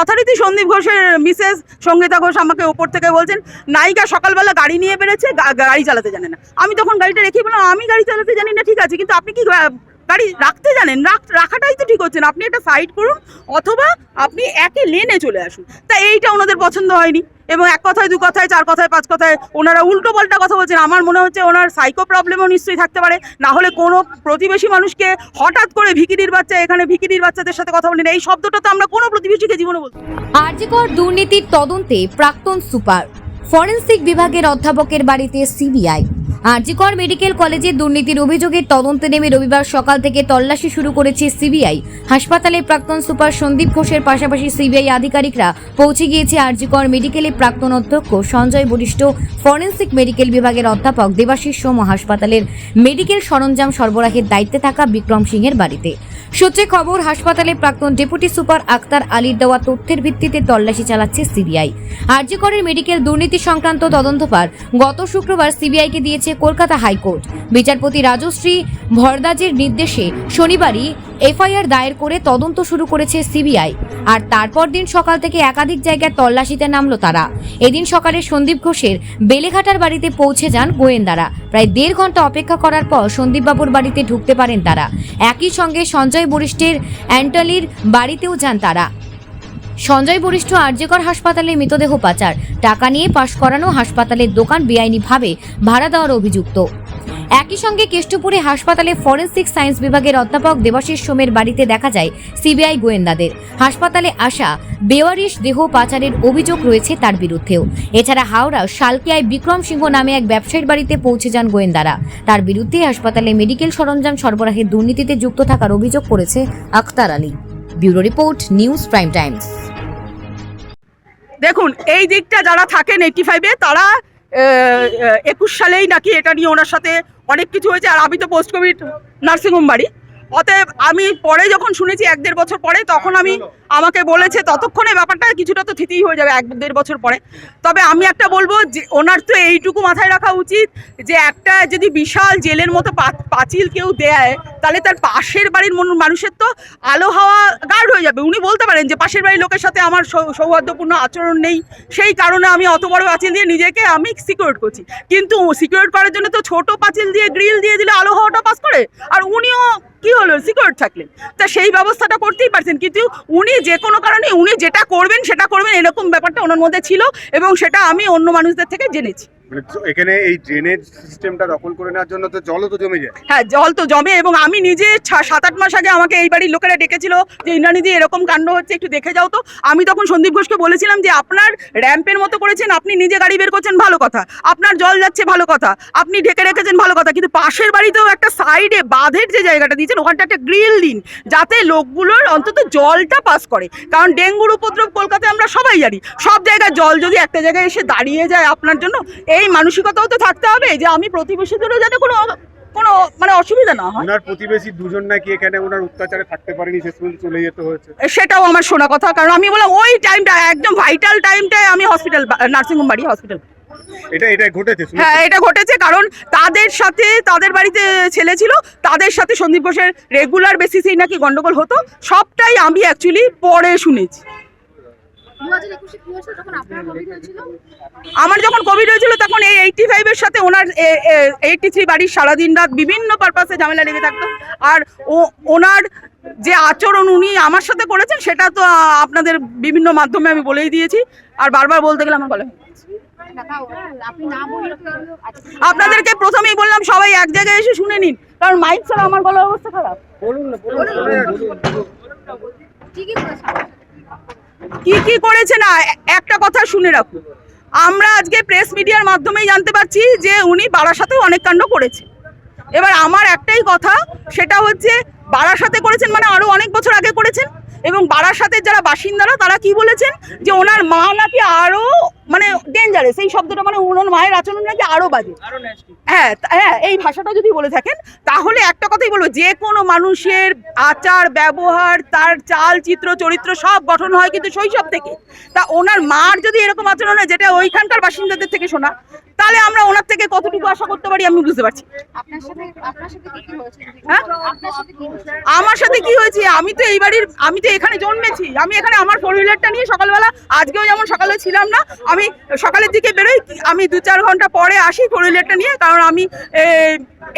যথারীতি সন্দীপ ঘোষের মিসেস সঙ্গীতা ঘোষ আমাকে ওপর থেকে বলছেন নায়িকা সকালবেলা গাড়ি নিয়ে বেরোচ্ছে, গাড়ি চালাতে জানে না। আমি তখন গাড়িটা রেখে বললাম আমি গাড়ি চালাতে জানি না, ঠিক আছে, কিন্তু আপনি কি গাড়ি রাখতে জানেন? রাখাটাই তো ঠিক হচ্ছে না। আপনি একটা সাইড করুন অথবা আপনি একই লেনে চলে আসুন। তা এইটা ওনাদের পছন্দ হয়নি এবং এক কথায় দু কথায় চার কথায় পাঁচ কথায় ওনারা উল্টো পাল্টা কথা বলছেন। আমার মনে হচ্ছে ওনার সাইকো প্রবলেমও নিশ্চয়ই থাকতে পারে, না হলে কোনো প্রতিবেশী মানুষকে হঠাৎ করে ভিখিরির বাচ্চা, এখানে ভিখিরির বাচ্চাদের সাথে কথা বলেন, এই শব্দটা তো আমরা কোনো প্রতিবেশীকে জীবনে বলতে। আরজিকর দুর্নীতির তদন্তে প্রাক্তন সুপার, ফরেনসিক বিভাগের অধ্যাপকের বাড়িতে সিবিআই। আরজিকর মেডিকেল কলেজে দুর্নীতির অভিযোগের তদন্তে নেমে রবিবার সকাল থেকে তল্লাশি শুরু করেছে সিবিআই। হাসপাতালে প্রাক্তন সুপার সন্দীপ ঘোষের পাশাপাশি সিবিআই আধিকারিকরা পৌঁছে গিয়েছে আরজিকর মেডিকেলের প্রাক্তন অধ্যক্ষ সঞ্জয় বরিষ্ঠ, ফরেনসিক মেডিকেল বিভাগের অধ্যাপক দেবাশিস সোম, হাসপাতালের মেডিকেল সরঞ্জাম সরবরাহের দায়িত্বে থাকা বিক্রম সিংয়ের বাড়িতে। সূত্রে খবর, হাসপাতালের প্রাক্তন ডেপুটি সুপার আক্তার আলীর দেওয়া তথ্যের ভিত্তিতে তল্লাশি চালাচ্ছে সিবিআই। আরজিকরের মেডিকেল দুর্নীতি সংক্রান্ত তদন্তভার গত শুক্রবার সিবিআইকে দিয়েছে কলকাতা হাইকোর্ট। বিচারপতি রাজশ্রী ভরদ্বাজের নির্দেশে শনিবারই এফআইআর দায়ের করে তদন্ত শুরু করেছে সিবিআই। আর তারপর দিন সকাল থেকে একাধিক জায়গায় তল্লাশিতে নামলো তারা। এদিন সকালে সন্দীপ ঘোষের বেলেঘাটার বাড়িতে পৌঁছে যান গোয়েন্দারা। প্রায় 1.5 ঘন্টা অপেক্ষা করার পর সন্দীপবাবুর বাড়িতে ঢুকতে পারেন তারা। একই সঙ্গে সঞ্জয় বরিষ্ঠের অ্যান্টলির বাড়িতেও যান তারা। সঞ্জয় বরিষ্ঠ আরজিকর হাসপাতালে মৃতদেহ পাচার, টাকা নিয়ে পাশ করানো, হাসপাতালের দোকান বেআইনিভাবে ভাড়া দেওয়ার অভিযুক্ত। একই সঙ্গে কেষ্টপুরে হাসপাতালে ফরেনসিক সায়েন্স বিভাগের অধ্যাপক দেবাশিস সোমের বাড়িতে দেখা যায় সিবিআই গোয়েন্দাদের। হাসপাতালে আসা বেওয়ারিশ দেহ পাচারের অভিযোগ রয়েছে তার বিরুদ্ধেও। এছাড়া হাওড়া শালকিয়ায় বিক্রম সিংহ নামে এক ব্যবসায়ীর বাড়িতে পৌঁছে যান গোয়েন্দারা। তার বিরুদ্ধে হাসপাতালে মেডিকেল সরঞ্জাম সরবরাহের দুর্নীতিতে যুক্ত থাকার অভিযোগ করেছে Akhtar Ali. Bureau report, news prime times. দেখুন, এই দিকটা যারা থাকেন 85-এ তারা 21 সালেই নাকি এটা নিয়ে ওনার সাথে অনেক কিছু হয়েছে। আর আমি তো পোস্ট কোভিড নার্সিংহোম বাড়ি, অতএব আমি পরে যখন শুনেছি 1-1.5 বছর পরে, তখন আমাকে বলেছে ততক্ষণে ব্যাপারটা কিছুটা তো থিতিই হয়ে যাবে 1-1.5 বছর পরে। তবে আমি একটা বলবো যে ওনার তো এইটুকু মাথায় রাখা উচিত যে একটা যদি বিশাল জেলের মতো পাঁচিল কেউ দেয়, তাহলে তার পাশের বাড়ির মানুষের তো আলো হাওয়া গার্ড হয়ে যাবে। উনি বলতে পারেন যে পাশের বাড়ির লোকের সাথে আমার সৌহার্দ্যপূর্ণ আচরণ নেই, সেই কারণে আমি অত বড় পাঁচিল দিয়ে নিজেকে আমি সিকিউর করছি। কিন্তু সিকিউর করার জন্য তো ছোট পাঁচিল দিয়ে গ্রিল দিয়ে দিলে আলো হাওয়াটা পাস করে, আর উনিও কি হলো সিকিউর থাকলেন, তা সেই ব্যবস্থাটা করতেই পারছেন। কিন্তু উনি যে কোনো কারণে উনি যেটা করবেন সেটা করবেন, এরকম ব্যাপারটা ওনার মধ্যে ছিল এবং সেটা আমি অন্য মানুষদের থেকে জেনেছি। এখানে এই ড্রেনেজ সিস্টেমটা দখল করে নেওয়ার জন্য তো জলও তো জমে যায়। হ্যাঁ, জল তো জমে এবং আমি নিজে 7-8 মাস আগে আমাকে এই বাড়ির লোকেরা ডেকেছিল যে ইন্দ্রাণীদি এরকম কাণ্ড হচ্ছে, একটু দেখে যাও তো। আমি তখন সন্দীপ ঘোষকে বলেছিলাম যে আপনার র্যাম্পের মতো করেছেন, আপনি নিজে গাড়ি বের করছেন, ভালো কথা, আপনার জল যাচ্ছে, ভালো কথা, আপনি ঢেকে রেখেছেন, ভালো কথা, কিন্তু পাশের বাড়িতেও একটা সাইডে বাঁধের যে জায়গাটা দিয়েছেন ওখানটা একটা গ্রিল দিন, যাতে লোকগুলোর অন্তত জলটা পাস করে। কারণ ডেঙ্গুর উপদ্রব কলকাতায় আমরা সবাই জানি, সব জায়গায় জল যদি একটা জায়গায় এসে দাঁড়িয়ে যায় আপনার জন্য, এই মানসিকতাও তো থাকতে হবে যে আমি প্রতিবেশীদেরও যাতে কোনো মানে অসুবিধা না হয়। ওনার প্রতিবেশী দুজন নাকি এখানে ওনার অত্যাচারে থাকতে পারেনি, শেষ পর্যন্ত চলে যেতে হয়েছে। সেটাও আমার শোনা কথা, কারণ আমি বললাম ওই টাইমটা একদম ভাইটাল টাইমটায় আমি হসপিটাল, নার্সিংহোম বাড়ি হসপিটাল। এটা ঘটেছে? হ্যাঁ, এটা ঘটেছে, কারণ তাদের সাথে, তাদের বাড়িতে ছেলে ছিল, তাদের সাথে সন্দীপ ঘোষের রেগুলার বেসিসেই নাকি গন্ডগোল হতো। সবটাই আমি অ্যাকচুয়ালি পরে শুনেছি। আমার যখন কোভিড হয়েছিল তখন এই 85-এর সাথে ওনার 83 বাড়ির সারাদিন রাত বিভিন্ন পারপাসে ঝামেলা লেগে থাকতো। আর ওনার যে আচরণ উনি আমার সাথে করেছেন সেটা তো আপনাদের বিভিন্ন মাধ্যমে আমি বলেই দিয়েছি, আর বারবার বলতে গেলে আমার বলে আপনাদেরকে প্রথমেই বললাম সবাই এক জায়গায় এসে শুনে নিন, কারণ মাইক ছাড়া আমার গলার অবস্থা খারাপ। কি কি করেছে না, একটা কথা শুনে রাখুন, আমরা আজকে প্রেস মিডিয়ার মাধ্যমেই জানতে পারছি যে উনি বারাসাতেও অনেক কাণ্ড করেছে। এবার আমার একটাই কথা, সেটা হচ্ছে বারাসাতে করেছেন মানে আরো অনেক বছর আগে করেছেন, এবং বারাসাতের যারা বাসিন্দারা তারা কি বলেছেন যে ওনার মা নাকি আরো মানে ডেঞ্জারাস, এই শব্দটা মানে ওনার মায়ের আচরণ নাকি আরো বাজে। হ্যাঁ হ্যাঁ, এই ভাষাটা যদি বলে থাকেন তাহলে একটা কথাই বলবো, যে কোনো মানুষের আচার ব্যবহার, তার চাল চিত্র চরিত্র সব গঠন হয় কিন্তু শৈশব থেকে। তা ওনার মার যদি এরকম আচরণ হয়, যেটা ওইখানকার বাসিন্দাদের থেকে শোনা, তাহলে আমরা ওনার থেকে কতটুকু আশা করতে পারি আমি বুঝতে পারছি। হ্যাঁ, আমার সাথে কি হয়েছে, আমি তো এই বাড়ির, আমি তো এখানে জন্মেছি, আমি এখানে আমার ফোর হুইলারটা নিয়ে সকালবেলা, আজকেও যেমন সকালে ছিলাম না, আমি সকালের দিকে বেরোই, আমি 2-4 ঘন্টা পরে আসি ফোর হুইলারটা নিয়ে, কারণ আমি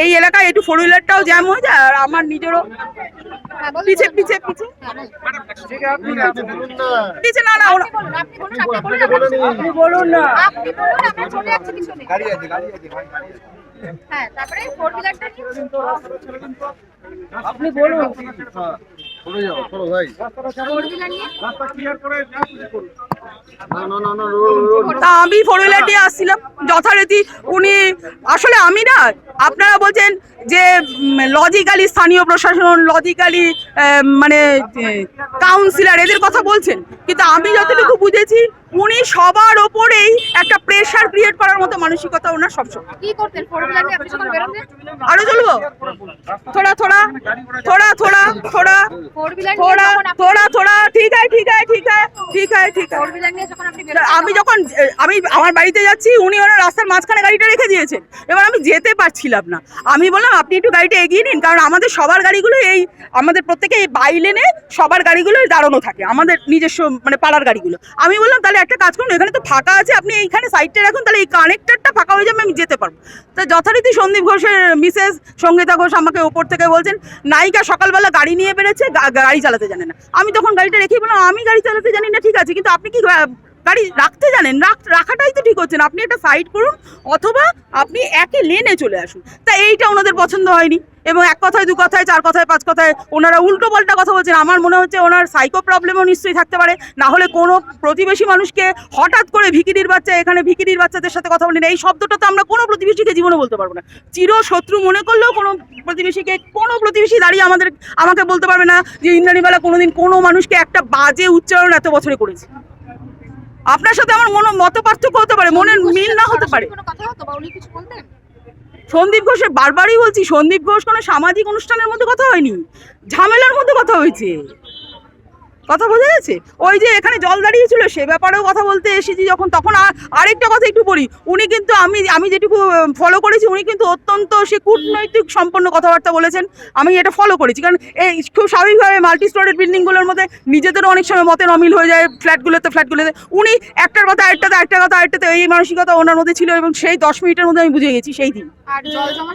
এই এলাকায় একটু ফোর হুইলারটাও জ্যাম হয়ে যায়, আর আমার নিজেরও পিছে পিছে পিছে পিছে না না আপনি বলুন না। হ্যাঁ, তারপরে ফোর হুইলারটা আপনি বলুন। ফোর হুইলার নিয়ে তা আমি ফোর হুইলার দিয়ে আসছিলাম যথারীতি, উনি আসলে, আমি না, আপনারা বলছেন যে লজিক্যালি স্থানীয় প্রশাসন, লজিক্যালি মানে কাউন্সিলর, এদের কথা বলছেন, কিন্তু আমি যতটুকু বুঝেছি উনি সবার ওপরেই একটা প্রেশার ক্রিয়েট করার মতো মানসিকতা ওনার সবসময়। কি করতেন ফোর হুইলার নিয়ে আপনি যখন বেরোতেন? আরো চলবো, থোড়া থোড়া থোড়া থোড়া থোড়া ফোর হুইলার নিয়ে থোড়া যখন আপনি থোড়া থোড়া ঠিক আছে ঠিক আছে ঠিক আছে ঠিক আছে ঠিক আছে। ফোর হুইলার নিয়ে যখন আপনি বেরোতেন, আমি যখন আমি আমার বাড়িতে যাচ্ছি, উনি ওনার রাস্তার মাঝখানে গাড়িটা রেখে দিয়েছেন, এবার আমি যেতে পারছিলাম না, আমি বললাম আপনি একটু গাড়িটা এগিয়ে নিন, কারণ আমাদের সবার গাড়িগুলো এই, আমাদের প্রত্যেকে এই বাই লেনে সবার গাড়িগুলো দাঁড়ানো থাকে, আমাদের নিজস্ব মানে পাড়ার গাড়িগুলো। আমি বললাম তাহলে একটা কাজ করুন, এখানে তো ফাঁকা আছে, আপনি এইখানে সাইডটা রাখুন, তাহলে এই কানেক্টরটা ফাঁকা হয়ে যাবে, আমি যেতে পারবো। তা যথারীতি সন্দীপ ঘোষের মিসেস সঙ্গীতা ঘোষ আমাকে ওপর থেকে বলছেন, নায়িকা সকালবেলা গাড়ি নিয়ে বেরোচ্ছে, গাড়ি চালাতে জানে না। আমি তখন গাড়িটা রেখেই বললাম আমি গাড়ি চালাতে জানি না, ঠিক আছে, কিন্তু আপনি কি গাড়ি রাখতে জানেন? রাখাটাই তো ঠিক হচ্ছে না, আপনি একটা সাইড করুন অথবা আপনি একই লেনে চলে আসুন। তা এইটা ওনাদের পছন্দ হয়নি, এবং এক কথায় 2 কথায় 4 কথায় 5 কথায় ওনারা উল্টো পাল্টা কথা বলছেন। আমার মনে হচ্ছে ওনার সাইকো প্রবলেমও নিশ্চয়ই থাকতে পারে, না হলে কোনো প্রতিবেশী মানুষকে হঠাৎ করে ভিখিরির বাচ্চা, এখানে ভিখিরির বাচ্চাদের সাথে কথা বলি না, এই শব্দটা তো আমরা কোনো প্রতিবেশীকে জীবনে বলতে পারবো না। চিরশত্রু মনে করলেও কোনো প্রতিবেশী দাঁড়িয়ে আমাকে বলতে পারবে না যে ইন্দ্রাণীবালা কোনোদিন কোনো মানুষকে একটা বাজে উচ্চারণ এত বছরে করেছে। আপনার সাথে আমার মত পার্থক্য হতে পারে, মনের মিল না হতে পারে। কোনো কথা হতো বা উনি কিছু বলতেন? সন্দীপ ঘোষের বারবারই বলছি, সন্দীপ ঘোষ কোনো সামাজিক অনুষ্ঠানের মধ্যে কথা হয়নি, ঝামেলার মধ্যে কথা হয়েছে। কথা বোঝা যাচ্ছে? ওই যে এখানে জল দাঁড়িয়েছিল সে ব্যাপারেও কথা বলতে এসেছি যখন, তখন আরেকটা কথা একটু বলি, উনি কিন্তু আমি যেটুকু ফলো করেছি, উনি কিন্তু অত্যন্ত সে কূটনৈতিক সম্পন্ন কথাবার্তা বলেছেন, আমি এটা ফলো করেছি। কারণ এই খুব স্বাভাবিকভাবে মাল্টি স্টোরের বিল্ডিংগুলোর মধ্যে নিজেদেরও অনেক সময় মতের অমিল হয়ে যায়, ফ্ল্যাটগুলোতে উনি একটার কথা আরেকটাতে, একটা কথা আরেকটাতে, এই মানসিকতা ওনার মধ্যে ছিল, এবং সেই 10 মিনিটের মধ্যে আমি বুঝে গেছি সেই দিন। আর জল জমা